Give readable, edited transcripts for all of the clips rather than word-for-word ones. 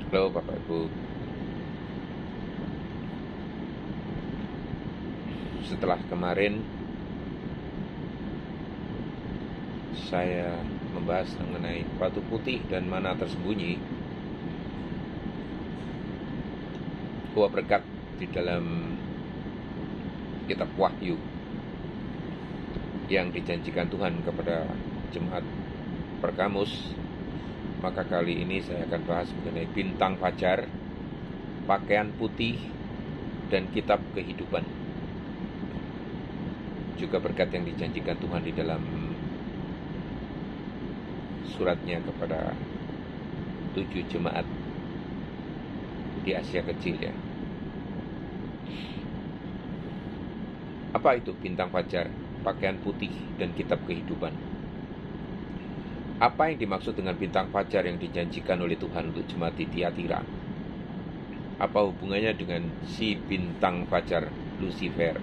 Halo Bapak Ibu, setelah kemarin saya membahas mengenai batu putih dan mana tersembunyi, buah berkat di dalam kitab Wahyu yang dijanjikan Tuhan kepada jemaat Pergamus. Maka kali ini saya akan bahas mengenai bintang fajar, pakaian putih, dan kitab kehidupan. Juga berkat yang dijanjikan Tuhan di dalam suratnya kepada 7 jemaat di Asia Kecil ya. Apa itu bintang fajar, pakaian putih, dan kitab kehidupan? Apa yang dimaksud dengan bintang fajar yang dijanjikan oleh Tuhan untuk jemaat di Tiatira? Apa hubungannya dengan si bintang fajar Lucifer?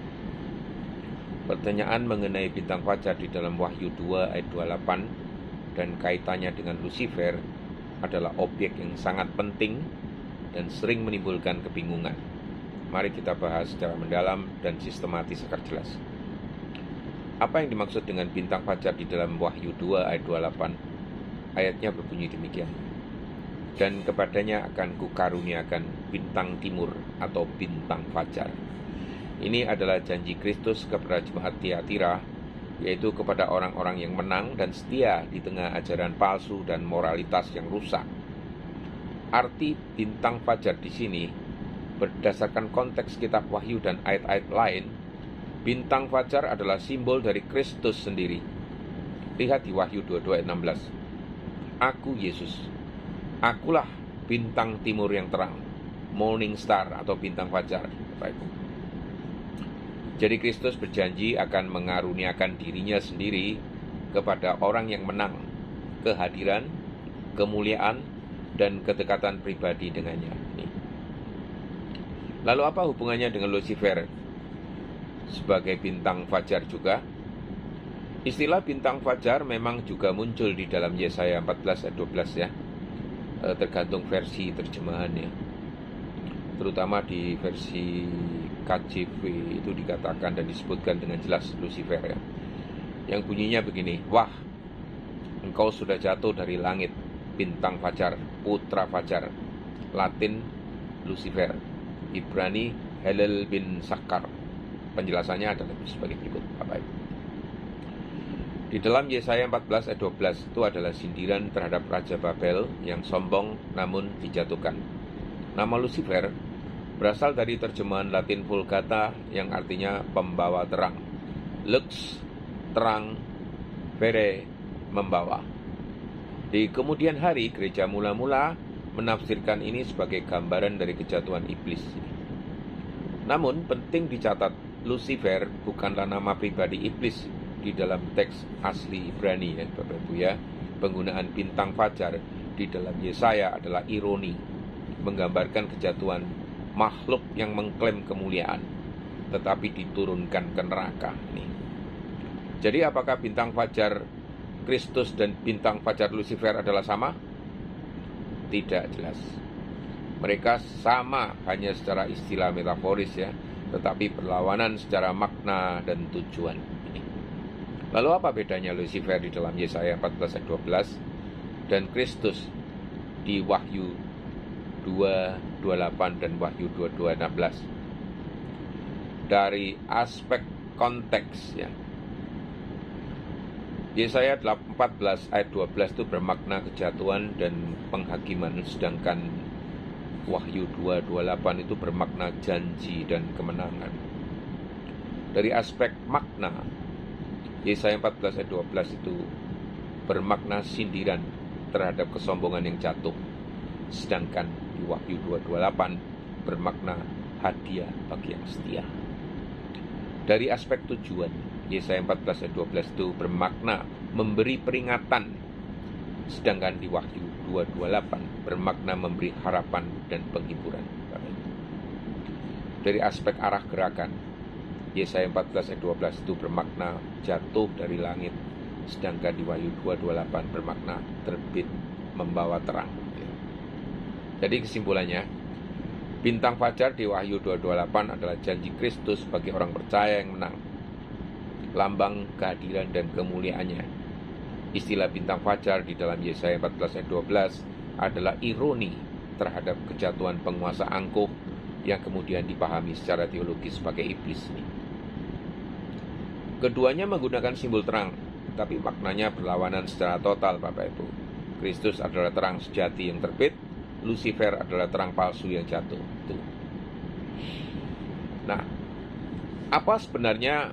Pertanyaan mengenai bintang fajar di dalam Wahyu 2 ayat 28 dan kaitannya dengan Lucifer adalah objek yang sangat penting dan sering menimbulkan kebingungan. Mari kita bahas secara mendalam dan sistematis agar jelas. Apa yang dimaksud dengan bintang fajar di dalam Wahyu 2 ayat 28? Ayatnya berbunyi demikian. Dan kepadanya akan kukaruniakan bintang timur atau bintang fajar. Ini adalah janji Kristus kepada jemaat Tiatira, yaitu kepada orang-orang yang menang dan setia di tengah ajaran palsu dan moralitas yang rusak. Arti bintang fajar di sini, berdasarkan konteks kitab Wahyu dan ayat-ayat lain, bintang fajar adalah simbol dari Kristus sendiri. Lihat di Wahyu 22 ayat 16. Aku Yesus, akulah bintang timur yang terang, morning star atau bintang fajar. Bapak Ibu. Jadi Kristus berjanji akan mengaruniakan dirinya sendiri kepada orang yang menang, kehadiran, kemuliaan, dan kedekatan pribadi dengannya. Lalu apa hubungannya dengan Lucifer sebagai bintang fajar juga? Istilah bintang fajar memang juga muncul di dalam Yesaya 14 ayat 12 ya. Tergantung versi terjemahannya. Terutama di versi KJV itu dikatakan dan disebutkan dengan jelas Lucifer ya. Yang bunyinya begini, wah, engkau sudah jatuh dari langit, bintang fajar, putra fajar. Latin Lucifer, Ibrani Helel bin Sakar. Penjelasannya adalah sebagai berikut, Bapak Ibu. Di dalam Yesaya 14 ayat 12 itu adalah sindiran terhadap Raja Babel yang sombong namun dijatuhkan. Nama Lucifer berasal dari terjemahan Latin Vulgata yang artinya pembawa terang. Lux, terang, vere, membawa. Di kemudian hari, gereja mula-mula menafsirkan ini sebagai gambaran dari kejatuhan iblis. Namun penting dicatat, Lucifer bukanlah nama pribadi iblis di dalam teks asli Ibrani ya Bapak Ibu ya. Penggunaan bintang fajar di dalam Yesaya adalah ironi, menggambarkan kejatuhan makhluk yang mengklaim kemuliaan tetapi diturunkan ke neraka. Jadi apakah bintang fajar Kristus dan bintang fajar Lucifer adalah sama? Tidak jelas. Mereka sama hanya secara istilah metaforis ya, tetapi berlawanan secara makna dan tujuan. Lalu apa bedanya Lucifer di dalam Yesaya 14 ayat 12 dan Kristus di Wahyu 2:28 dan Wahyu 22:16? Dari aspek konteks ya. Yesaya 14 ayat 12 itu bermakna kejatuhan dan penghakiman, sedangkan Wahyu 2:28 itu bermakna janji dan kemenangan. Dari aspek makna, Yesaya 14 ayat 12 itu bermakna sindiran terhadap kesombongan yang jatuh, sedangkan di Wahyu 2:28 bermakna hadiah bagi yang setia. Dari aspek tujuan, Yesaya 14 ayat 12 itu bermakna memberi peringatan, sedangkan di Wahyu 2:28 bermakna memberi harapan dan penghiburan. Dari aspek arah gerakan, Yesaya 14 ayat 12 itu bermakna jatuh dari langit, sedangkan di Wahyu 2:28 bermakna terbit membawa terang. Jadi kesimpulannya, bintang fajar di Wahyu 2:28 adalah janji Kristus bagi orang percaya yang menang, lambang kehadiran dan kemuliaannya. Istilah bintang fajar di dalam Yesaya 14 ayat 12 adalah ironi terhadap kejatuhan penguasa angkuh yang kemudian dipahami secara teologis sebagai iblis. Keduanya menggunakan simbol terang, tapi maknanya berlawanan secara total, Bapak Ibu. Kristus adalah terang sejati yang terbit, Lucifer adalah terang palsu yang jatuh. Nah, apa sebenarnya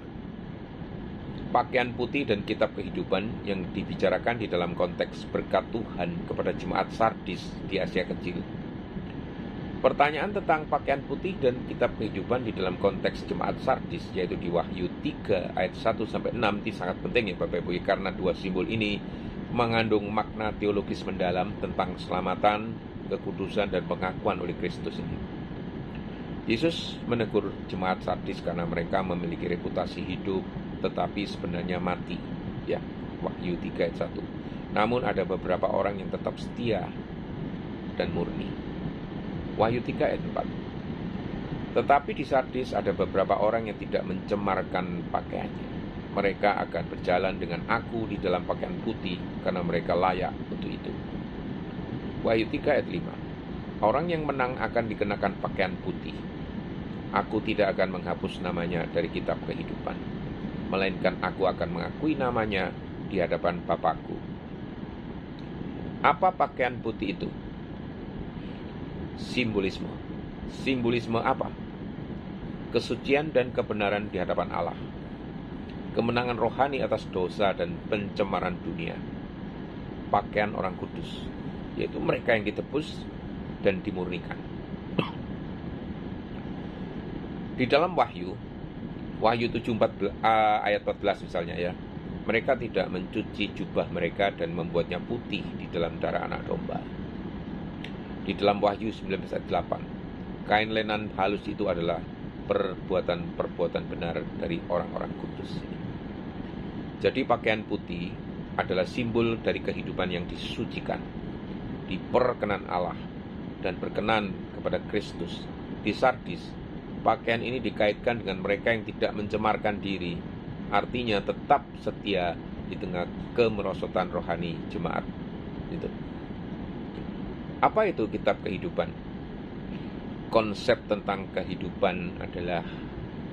pakaian putih dan kitab kehidupan yang dibicarakan di dalam konteks berkat Tuhan kepada jemaat Sardis di Asia Kecil? Pertanyaan tentang pakaian putih dan kitab kehidupan di dalam konteks jemaat Sardis, yaitu di Wahyu 3 ayat 1-6, ini sangat penting ya Bapak Ibu, karena dua simbol ini mengandung makna teologis mendalam tentang keselamatan, kekudusan, dan pengakuan oleh Kristus ini. Yesus menegur jemaat Sardis karena mereka memiliki reputasi hidup tetapi sebenarnya mati, ya, Wahyu 3 ayat 1. Namun ada beberapa orang yang tetap setia dan murni. Wahyu 3 ayat 4. Tetapi di Sardis ada beberapa orang yang tidak mencemarkan pakaiannya. Mereka akan berjalan dengan aku di dalam pakaian putih karena mereka layak untuk itu. Wahyu 3 ayat 5. Orang yang menang akan dikenakan pakaian putih. Aku tidak akan menghapus namanya dari kitab kehidupan, melainkan aku akan mengakui namanya di hadapan Bapakku. Apa pakaian putih itu? Simbolisme. Simbolisme apa? Kesucian dan kebenaran di hadapan Allah. Kemenangan rohani atas dosa dan pencemaran dunia. Pakaian orang kudus, yaitu mereka yang ditebus dan dimurnikan. Di dalam Wahyu 7 ayat 14 misalnya ya, mereka tidak mencuci jubah mereka dan membuatnya putih di dalam darah anak domba. Di dalam Wahyu 19 ayat 8, kain lenan halus itu adalah perbuatan-perbuatan benar dari orang-orang kudus. Jadi pakaian putih adalah simbol dari kehidupan yang disucikan, diperkenan Allah, dan berkenan kepada Kristus. Di Sardis, pakaian ini dikaitkan dengan mereka yang tidak mencemarkan diri, artinya tetap setia di tengah kemerosotan rohani jemaat. Itu. Apa itu kitab kehidupan? Konsep tentang kehidupan adalah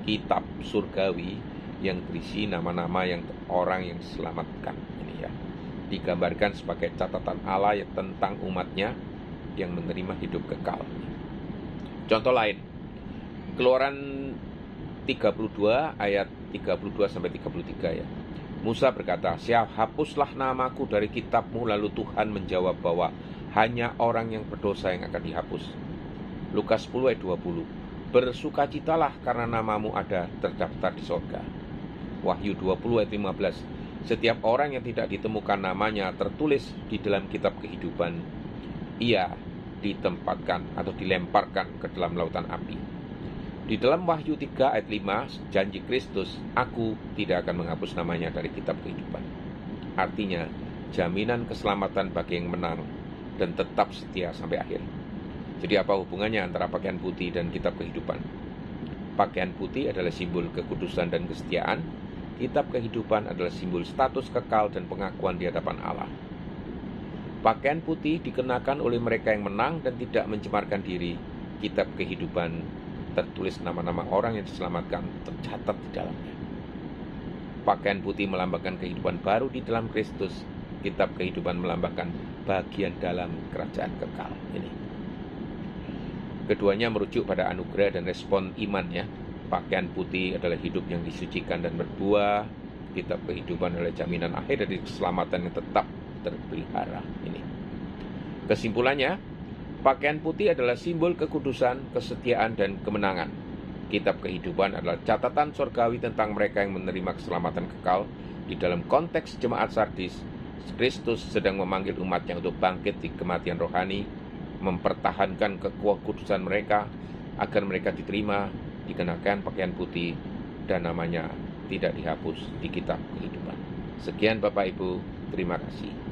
kitab surgawi yang berisi nama-nama yang orang yang diselamatkan. Ini ya, digambarkan sebagai catatan Allah yang tentang umatnya yang menerima hidup kekal. Contoh lain, Keluaran 32 ayat 32-33 ya. Musa berkata, hapuslah namaku dari kitabmu. Lalu Tuhan menjawab bahwa hanya orang yang berdosa yang akan dihapus. Lukas 10 ayat 20. Bersukacitalah karena namamu ada terdaftar di sorga. Wahyu 20 ayat 15. Setiap orang yang tidak ditemukan namanya tertulis di dalam kitab kehidupan, ia ditempatkan atau dilemparkan ke dalam lautan api. Di dalam Wahyu 3 ayat 5, janji Kristus, aku tidak akan menghapus namanya dari kitab kehidupan. Artinya, jaminan keselamatan bagi yang menang dan tetap setia sampai akhir. Jadi apa hubungannya antara pakaian putih dan kitab kehidupan? Pakaian putih adalah simbol kekudusan dan kesetiaan. Kitab kehidupan adalah simbol status kekal dan pengakuan di hadapan Allah. Pakaian putih dikenakan oleh mereka yang menang dan tidak mencemarkan diri. Kitab kehidupan tertulis nama-nama orang yang diselamatkan tercatat di dalamnya. Pakaian putih melambangkan kehidupan baru di dalam Kristus. Kitab kehidupan melambangkan bagian dalam kerajaan kekal ini. Keduanya merujuk pada anugerah dan respon iman ya. Pakaian putih adalah hidup yang disucikan dan berbuah. Kitab kehidupan adalah jaminan akhir dari keselamatan yang tetap terpelihara ini. Kesimpulannya, pakaian putih adalah simbol kekudusan, kesetiaan, dan kemenangan. Kitab kehidupan adalah catatan surgawi tentang mereka yang menerima keselamatan kekal. Di dalam konteks jemaat Sardis, Kristus sedang memanggil umatnya untuk bangkit di kematian rohani, mempertahankan kekudusan mereka agar mereka diterima, dikenakan pakaian putih, dan namanya tidak dihapus di kitab kehidupan. Sekian Bapak Ibu, terima kasih.